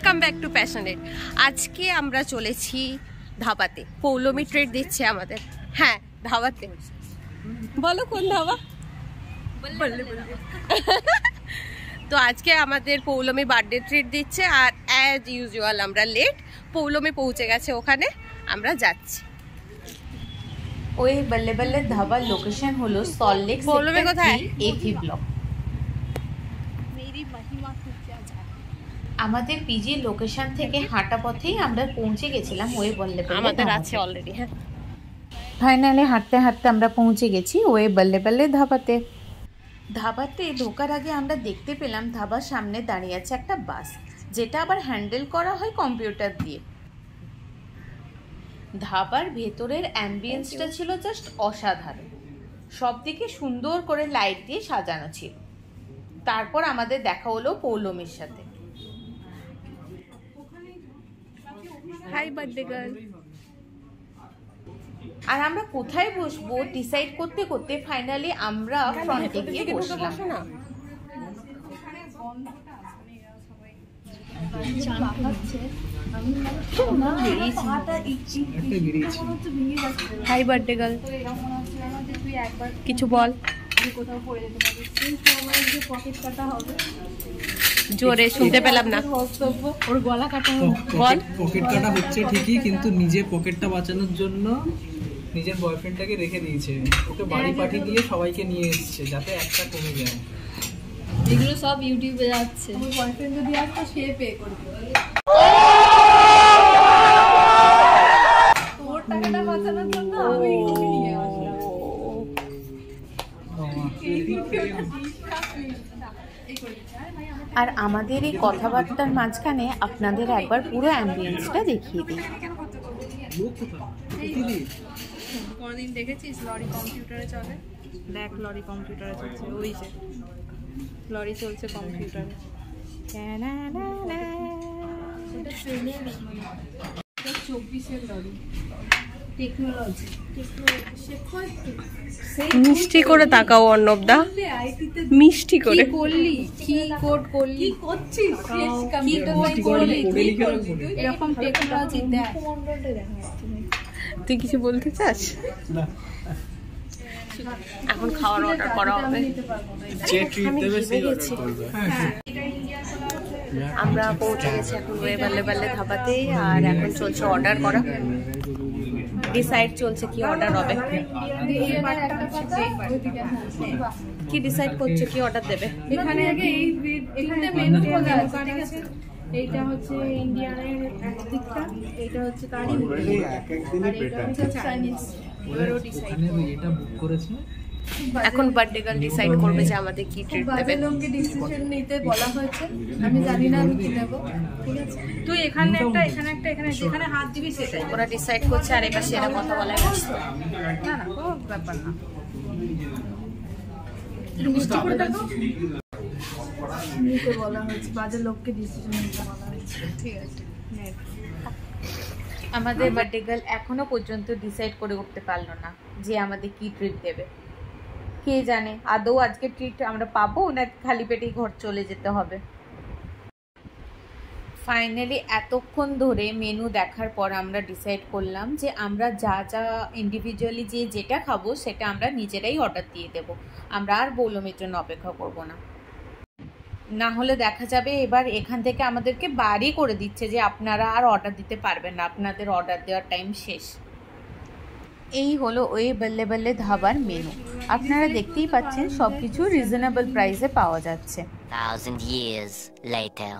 Welcome back to passionate. আজকে আমরা চলেছি ধাবাতে, পৌলমি ট্রিট দিচ্ছে আমাদের। হ্যাঁ, ধাবাতে। বলো কোন ধাবা? তো আজকে আমাদের পৌলমি বার্থডে ট্রিট দিচ্ছে, আর অ্যাজ ইউজুয়াল আমরা লেট। পৌলমি পৌঁছে গেছে, ওখানে আমরা যাচ্ছি। ওই বল্লে বল্লে ধাবার লোকেশন হলো সল্টলেক পৌলমি কোথায়? এথি ব্লক। আমাদের পিজি লোকেশন থেকে হাঁটা পথেই আমরা পৌঁছে গেছিলাম ওই বল্লে বল্লে। আমাদের আছে অলরেডি। হ্যাঁ, ফাইনালি হাঁটতে হাঁটতে আমরা পৌঁছে গেছি ওই বল্লে বল্লে ধাবাতে। ধাবাতে ঢোকার আগে আমরা দেখতে পেলাম ধাবার সামনে দাঁড়িয়ে আছে একটা বাস, যেটা আবার হ্যান্ডেল করা হয় কম্পিউটার দিয়ে। ধাবার ভেতরের অ্যাম্বিয়েন্সটা ছিল জাস্ট অসাধারণ, সব দিকে সুন্দর করে লাইট দিয়ে সাজানো ছিল। তারপর আমাদের দেখা হলো পৌলমির সাথে। High birthday girl. আর আমরা কোথায় বসবো ডিসাইড করতে করতে ফাইনালি আমরা ফ্রন্টে গিয়ে বসলাম। হাই বার্থডে গার্ল, কিছু বল। জোরে শুনতে পেলাম না। ওর গলা কাটা বল। পকেট কাটা হচ্ছে ঠিকই, কিন্তু নিজে পকেটটা বাঁচানোর জন্য নিজের বয়ফ্রেন্ডটাকে রেখে দিয়েছে। ওকে বাড়ি পাঠিয়ে দিয়ে সবাইকে নিয়ে এসেছে যাতে একটা কমে যায়। এগুলো সব ইউটিউবে যাচ্ছে। আমার বয়ফ্রেন্ড যদি আসতো সে পে করবে। তোর টাকাটা বাঁচানোর জন্য আমি ওকে নিয়ে আসলাম। আর আমাদের এই কথাবার্তার মাঝখানে আপনাদের একবার পুরো অ্যাম্বিয়েন্সটা দেখিয়ে দিই। কোনদিন দেখেছিস লরি কম্পিউটারে চলে? দেখ, লরি কম্পিউটারে চলছে। ওই যে লরি চলছে কম্পিউটারে। ওটা ট্রেনের, মানে 24-এর লরি। টেকনোলজি মিষ্টি করে তাকাও অর্ণবদা, মিষ্টি করে। কি করলি, কি কোড করলি, কি করছিস, কি করলি এরকম টেকনোলজি দেখ। তুই কিছু বলতে চাস? এখন খাওয়ার অর্ডার করা হবে। যে ট্রিট দেবে সেই অর্ডার করবে। আমরা পৌঁছে গেছি এখন ওই বাল্লে বাল্লে ধাবাতে, আর এখন চলছে অর্ডার করা। ডিসাইড চলছে কি অর্ডার হবে। কি ডিসাইড করছে কি অর্ডার দেবে? এখানে আগে এখানে মেনু বলা আছে, ঠিক আছে? এইটা হচ্ছে ইন্ডিয়ানের একদিকটা, এইটা হচ্ছে কারি, আর এটা হচ্ছে চাইনিজ। এবারও ডিসাইড এটা বুক করেছে। এখন বার্থডে গার্ল ডিসাইড করবে যে আমাদের কি ট্রিট দেবে। বাজে লোককে ডিসিশন নিতে বলা হয়েছে, আমি জানি না আমি কি দেব। ঠিক আছে, তুই এখানে একটা, এখানে একটা, এখানে যেখানে হাত দিবি সেটাই। ওরা ডিসাইড করছে, আর এবার সেরা কথা বলায় ব্যস্ত। না না, কোনো ব্যাপার না। মিষ্টি করে দেখো, নিতে বলা হয়েছে, বাজে লোককে ডিসিশন নিতে বলা হয়েছে। ঠিক আছে, আমাদের বার্থডে গার্ল এখনো পর্যন্ত ডিসাইড করে উঠতে পারলো না যে আমাদের কি ট্রিট দেবে। কে জানে আদৌ আজকে ট্রিট আমরা পাবো না খালি পেটেই ঘর চলে যেতে হবে। ফাইনালি এতক্ষণ ধরে মেনু দেখার পর আমরা ডিসাইড করলাম যে আমরা যা যা ইন্ডিভিজুয়ালি যে যেটা খাবো সেটা আমরা নিজেরাই অর্ডার দিয়ে দেব। আমরা আর পৌলমির জন্য অপেক্ষা করব না, না হলে দেখা যাবে এবার এখান থেকে আমাদেরকে বারই করে দিচ্ছে যে আপনারা আর অর্ডার দিতে পারবেন না, আপনাদের অর্ডার দেওয়ার টাইম শেষ। এই হলো ওই বল্লে বল্লে ধাবার মেনু। আপনারা দেখতেই পাচ্ছেন সবকিছু রিজনেবল প্রাইসে পাওয়া যাচ্ছে। 1000 years later.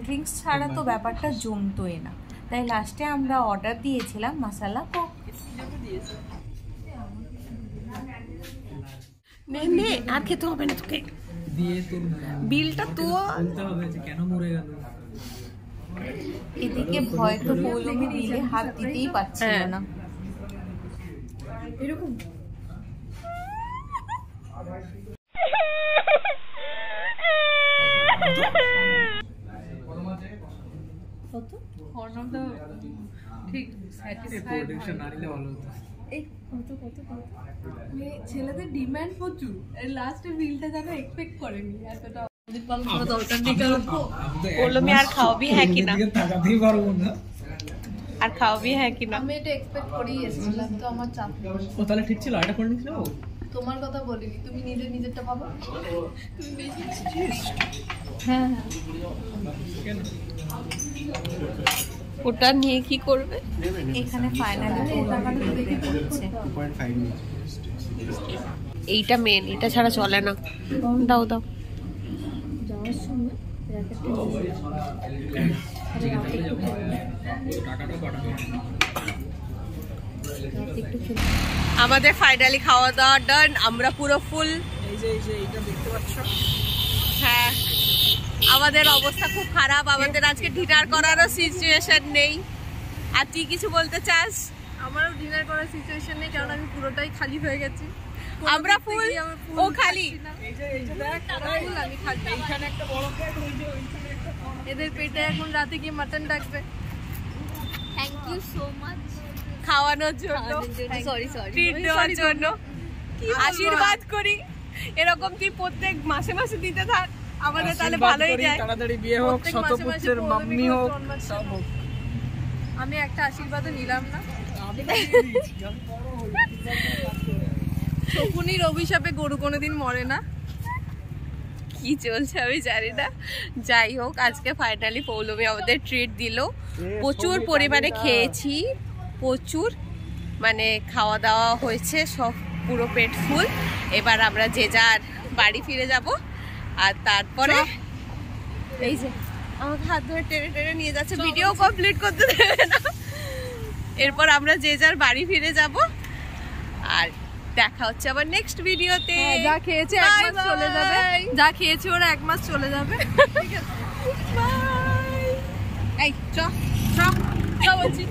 ড্রিঙ্কস ছাড়া তো ব্যাপারটা জমতোই না, তাই লাস্টে আমরা অর্ডার দিয়েছিলাম মশালা কোক। নে আর খেতে হবে না তোকে, দিয়ে তোর বিলটা তো বলতে হবে যে কেন মরে গেল। এদিকে ভয় তো পৌলমী দিলে হাত দিতেই পারছিল না। এরকম ঠিক প্রোটেকশন না নিলে ভালো হতো। এই কত ছেলেদের ডিমান্ড প্রচুর, লাস্টের বিলটা যেন এক্সপেক্ট করেনি এতটা। পৌলমী আর খাওয়াবি হ্যাঁ কিনা, তাকাতেই পারবো না। আর খাওয়াবি হ্যাঁ কিনা? আমি এটা এক্সপেক্ট করেই এসেছিলাম, তো আমার চাপ নেই। ও তাহলে ঠিক ছিল, আরেকটা করে নিছিল। তোমার কথা বলিনি, তুমি নিজেরটা ভাবো। হ্যাঁ ওটা নিয়ে কি করবে? এখানে ফাইনালি পৌলমী বেরিয়ে পড়ছে। এইটা মেন, এটা ছাড়া চলে না। দাও দাও। যাওয়ার সময় আমাদের ফাইনালি খাওয়া দাওয়া ডান, আমরা পুরো ফুল। এই যে এইটা দেখতে পাচ্ছ? হ্যাঁ, আমাদের অবস্থা খুব খারাপ, আমাদের আজকে ডিনার করারও সিচুয়েশন নেই। আর তুই কিছু বলতে চাস? আমারও ডিনার করার সিচুয়েশন নেই, কারণ আমি পুরোটাই খালি হয়ে গেছি। আমরা ফুল, ও খালি। এই যে দেখ, আমি খালি। এইখানে একটা বড় প্লেট, ওই যে ওইখানে একটা বড়। এদের পেটে এখন রাতে গিয়ে মাটন ডাকবে। থ্যাংক ইউ সো মাচ খাওয়ানোর জন্য, সরি ট্রিট দেওয়ার জন্য আশীর্বাদ করি। এরকম তুই প্রত্যেক মাসে মাসে দিতে থাক, আমাদের তাহলে ভালোই যায়। তাড়াতাড়ি বিয়ে হোক, শতপুত্রের মাম্মি হোক, সব হোক। আমি একটা আশীর্বাদও নিলাম না। শকুনির অভিশাপে গরু কোনোদিন মরে না। কি চলছে আমি জানি না। যাই হোক, আজকে ফাইনালি পৌলমী আমাদের ট্রিট দিল। প্রচুর পরিমাণে খেয়েছি, প্রচুর মানে খাওয়া দাওয়া হয়েছে, সব পুরো পেট ফুল। এবার আমরা যে যার বাড়ি ফিরে যাব। আর তারপরে এই যে আমাকে হাত ধরে টেনে টেনে নিয়ে যাচ্ছে, ভিডিও কমপ্লিট করতে দেবে না। এরপর আমরা যে যার বাড়ি ফিরে যাব। আর দেখা হচ্ছে আবার নেক্সট ভিডিওতে। যা খেয়েছে এক মাস চলে যাবে, যা খেয়েছে ওরা এক মাস চলে যাবে। ঠিক আছে, বাই। এই চ চ বলছি।